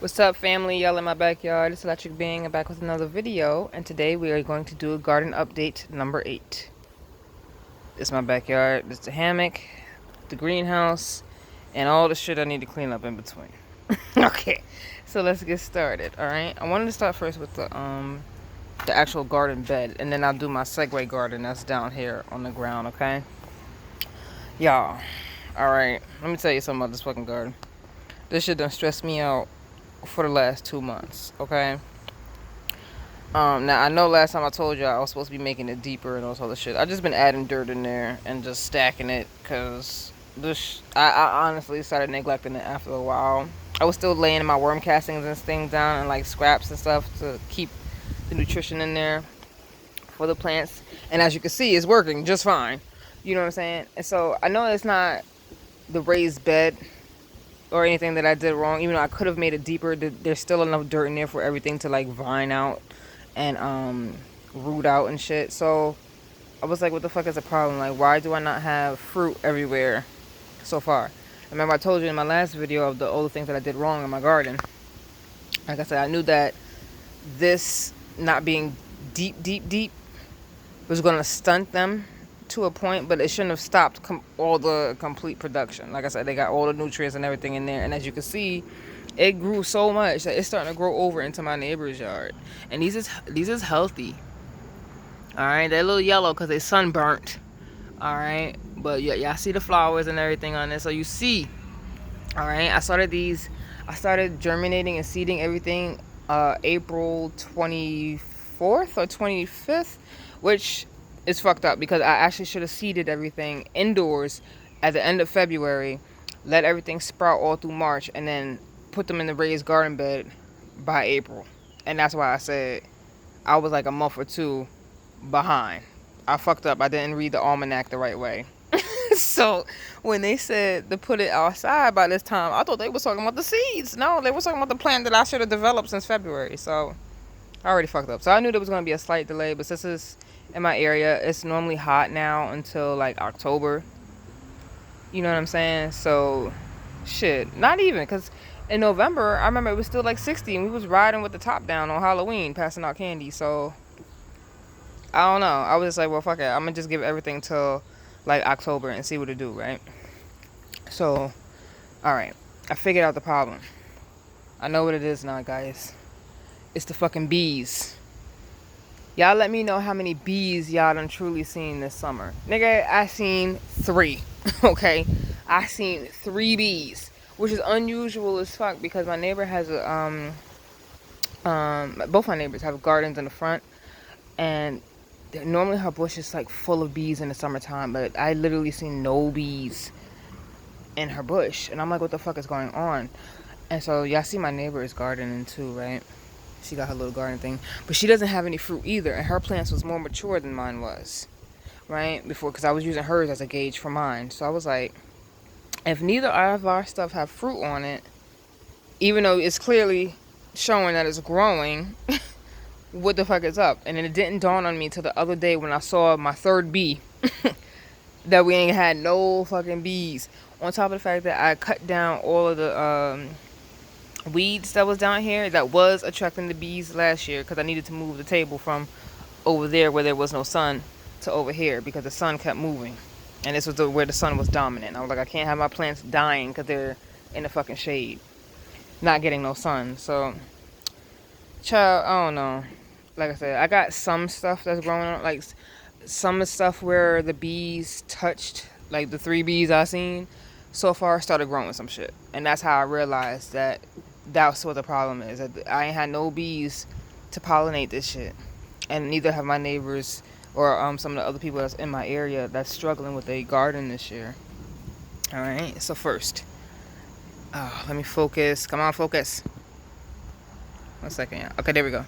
What's up, family? Y'all in my backyard. It's Electric Being. I'm back with another video, and today we are going to do a garden update number 8. This is my backyard. This is the hammock, the greenhouse, and all the shit I need to clean up in between. Okay, so let's get started. All right, I wanted to start first with the actual garden bed, and then I'll do my Segway garden that's down here on the ground. Okay, y'all. All right, let me tell you something about this fucking garden. This shit done stressed me out for the last 2 months, okay? Now I know last time I told you I was supposed to be making it deeper and all this other shit. I just been adding dirt in there and just stacking it because I honestly started neglecting it after a while. I was still laying my worm castings and things down and like scraps and stuff to keep the nutrition in there for the plants. And as you can see, it's working just fine. You know what I'm saying? And so I know it's not the raised bed or anything that I did wrong, even though I could have made it deeper. There's still enough dirt in there for everything to like vine out and root out and shit. So I was like, what the fuck is the problem? Like, why do I not have fruit everywhere so far? Remember I told you in my last video of all the things that I did wrong in my garden. Like I said, I knew that this not being deep was going to stunt them to a point, but it shouldn't have stopped all the complete production. Like I said, they got all the nutrients and everything in there, and as you can see, it grew so much that it's starting to grow over into my neighbor's yard. And these is healthy. All right, they're a little yellow because they sunburnt. All right, but yeah, y'all see the flowers and everything on this. So you see, all right, I started germinating and seeding everything April 24th or 25th, which is fucked up because I actually should have seeded everything indoors at the end of February, let everything sprout all through March, and then put them in the raised garden bed by April. And that's why I said I was like a month or two behind. I fucked up. I didn't read the almanac the right way. So when they said to put it outside by this time, I thought they was talking about the seeds. No, they were talking about the plant that I should have developed since February. So I already fucked up. So I knew there was going to be a slight delay, but since it's in my area, it's normally hot now until like October. You know what I'm saying? So shit, not even, because in November I remember it was still like 60 and we was riding with the top down on Halloween passing out candy. So I don't know, I was just like, well, fuck it, I'm gonna just give everything till like October and see what it do, right? So all right, I figured out the problem. I know what it is now, guys. It's the fucking bees. Y'all let me know how many bees y'all done truly seen this summer. Nigga, I seen 3. Okay? I seen 3 bees, which is unusual as fuck because my neighbor has a both my neighbors have gardens in the front, and normally her bush is like full of bees in the summertime, but I literally seen no bees in her bush, and I'm like, what the fuck is going on? And so y'all see my neighbor is gardening too, right? She got her little garden thing, but she doesn't have any fruit either, and her plants was more mature than mine was, right? Before, because I was using hers as a gauge for mine. So I was like, if neither of our stuff have fruit on it, even though it's clearly showing that it's growing, what the fuck is up? And then it didn't dawn on me till the other day when I saw my 3rd bee that we ain't had no fucking bees. On top of the fact that I cut down all of the weeds that was down here that was attracting the bees last year, because I needed to move the table from over there where there was no sun to over here because the sun kept moving, and this was where the sun was dominant. I was like, I can't have my plants dying because they're in the fucking shade, not getting no sun. So child, I don't know, like I said, I got some stuff that's growing up, like some stuff where the bees touched, like the 3 bees I seen so far started growing some shit, and that's how I realized that that's what the problem is. I ain't had no bees to pollinate this shit, and neither have my neighbors or some of the other people that's in my area that's struggling with a garden this year. All right, so first, let me focus. Come on, focus. 1 second. Yeah. Okay, there we go.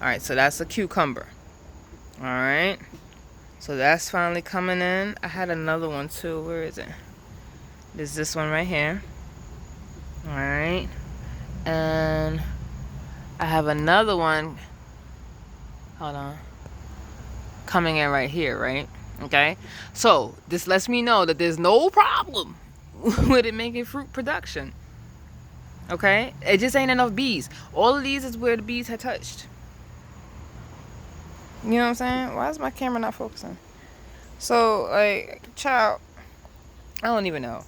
All right, so that's a cucumber. All right, so that's finally coming in. I had another one too. Where is it? There's this one right here. All right. And I have another one, hold on, coming in right here, right? Okay, so this lets me know that there's no problem with it making fruit production. Okay? It just ain't enough bees. All of these is where the bees had touched. You know what I'm saying? Why is my camera not focusing? So, like, child, I don't even know.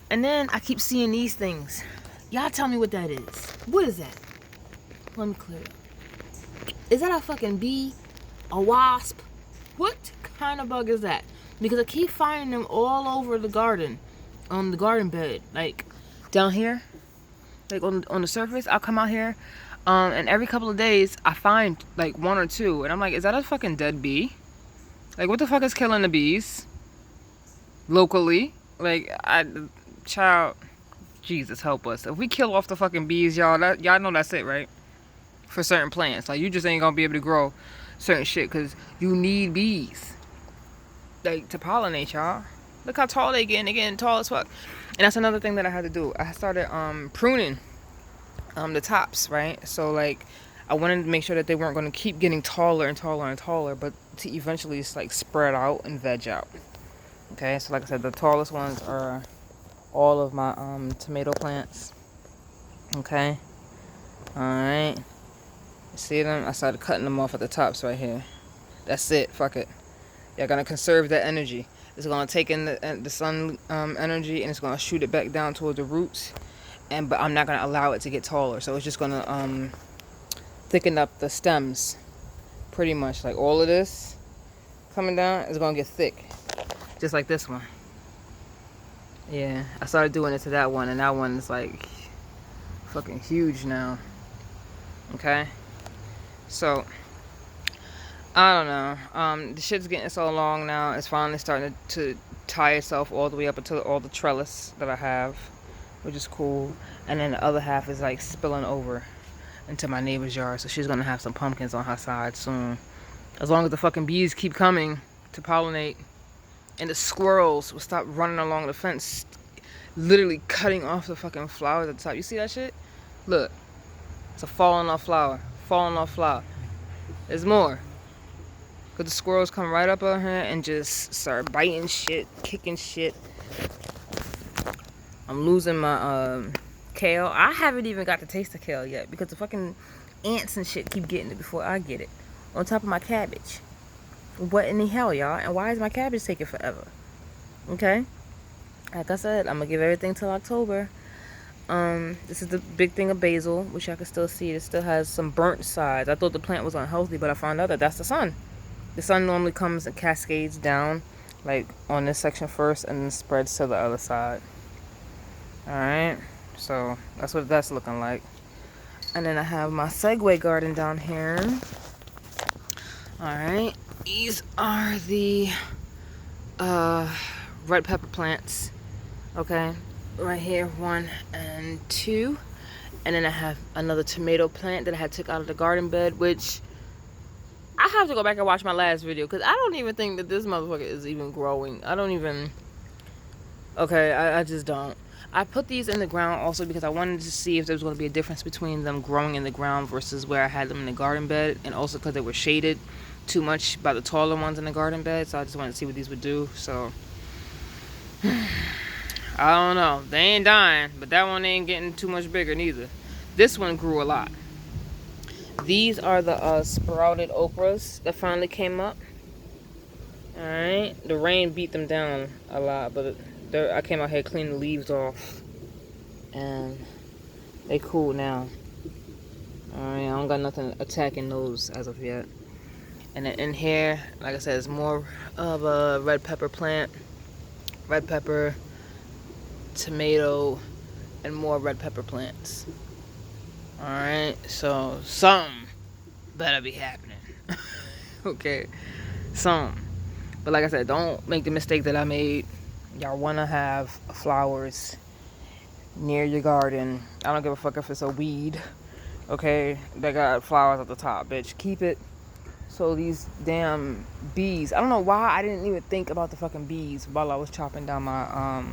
And then I keep seeing these things. Y'all tell me what that is. What is that? Let me clear it. Is that a fucking bee? A wasp? What kind of bug is that? Because I keep finding them all over the garden. On the garden bed. Like, down here. Like, on the surface. I'll come out here. And every couple of days, I find, like, one or two. And I'm like, is that a fucking dead bee? Like, what the fuck is killing the bees? Locally. Like, child, Jesus help us. If we kill off the fucking bees, y'all know that's it, right? For certain plants. Like, you just ain't gonna be able to grow certain shit because you need bees. Like, to pollinate, y'all. Look how tall they getting. They getting tall as fuck. And that's another thing that I had to do. I started pruning the tops, right? So, like, I wanted to make sure that they weren't going to keep getting taller and taller and taller, but to eventually just, like, spread out and veg out. Okay, so like I said, the tallest ones are all of my tomato plants. Okay, alright. See them? I started cutting them off at the tops right here. That's it. Fuck it. You're gonna conserve that energy. It's gonna take in the sun energy and it's gonna shoot it back down towards the roots. But I'm not gonna allow it to get taller. So it's just gonna thicken up the stems. Pretty much, like all of this coming down is gonna get thick, just like this one. Yeah, I started doing it to that one, and that one is like fucking huge now. Okay, so I don't know. The shit's getting so long now. It's finally starting to tie itself all the way up into all the trellis that I have, which is cool. And then the other half is like spilling over into my neighbor's yard. So she's gonna have some pumpkins on her side soon. As long as the fucking bees keep coming to pollinate, and the squirrels will stop running along the fence, literally cutting off the fucking flowers at the top. You see that shit? Look, it's a falling off flower. Falling off flower. There's more. Cause the squirrels come right up on her and just start biting shit, kicking shit. I'm losing my kale. I haven't even got to taste the kale yet because the fucking ants and shit keep getting it before I get it. On top of my cabbage. What in the hell, y'all? And why is my cabbage taking forever? Okay? Like I said, I'm gonna give everything till October. This is the big thing of basil, which I can still see. It still has some burnt sides. I thought the plant was unhealthy, but I found out that that's the sun. The sun normally comes and cascades down, like on this section first, and then spreads to the other side. Alright, so that's what that's looking like. And then I have my Segway garden down here. Alright, these are the red pepper plants. Okay, right here, 1 and 2. And then I have another tomato plant that I had took out of the garden bed, which I have to go back and watch my last video because I don't even think that this motherfucker is even growing. I don't even... Okay, I just don't. I put these in the ground also because I wanted to see if there was going to be a difference between them growing in the ground versus where I had them in the garden bed. And also because they were shaded too much by the taller ones in the garden bed. So I just wanted to see what these would do. So... I don't know. They ain't dying, but that one ain't getting too much bigger neither. This one grew a lot. These are the sprouted okras that finally came up. Alright. The rain beat them down a lot, but I came out here cleaning the leaves off. And they cool now. Alright, I don't got nothing attacking those as of yet. And then in here, like I said, there's more of a red pepper plant. Red pepper, tomato, and more red pepper plants. Alright, so something better be happening. Okay, some. But like I said, don't make the mistake that I made. Y'all want to have flowers near your garden. I don't give a fuck if it's a weed. Okay, they got flowers at the top, bitch. Keep it so these damn bees. I don't know why I didn't even think about the fucking bees while I was chopping down my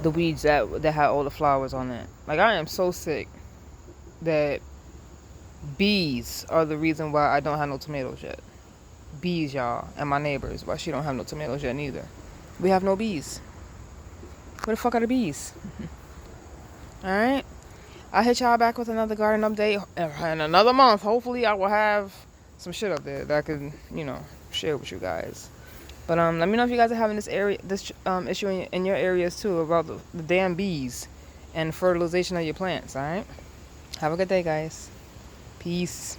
the weeds that had all the flowers on it. Like, I am so sick that bees are the reason why I don't have no tomatoes yet. Bees, y'all, and my neighbors, why she don't have no tomatoes yet neither. We have no bees. Where the fuck are the bees? Alright. I'll hit y'all back with another garden update in another month. Hopefully I will have some shit up there that I can, share with you guys. But let me know if you guys are having this issue in your areas too about the damn bees and fertilization of your plants, alright? Have a good day, guys. Peace.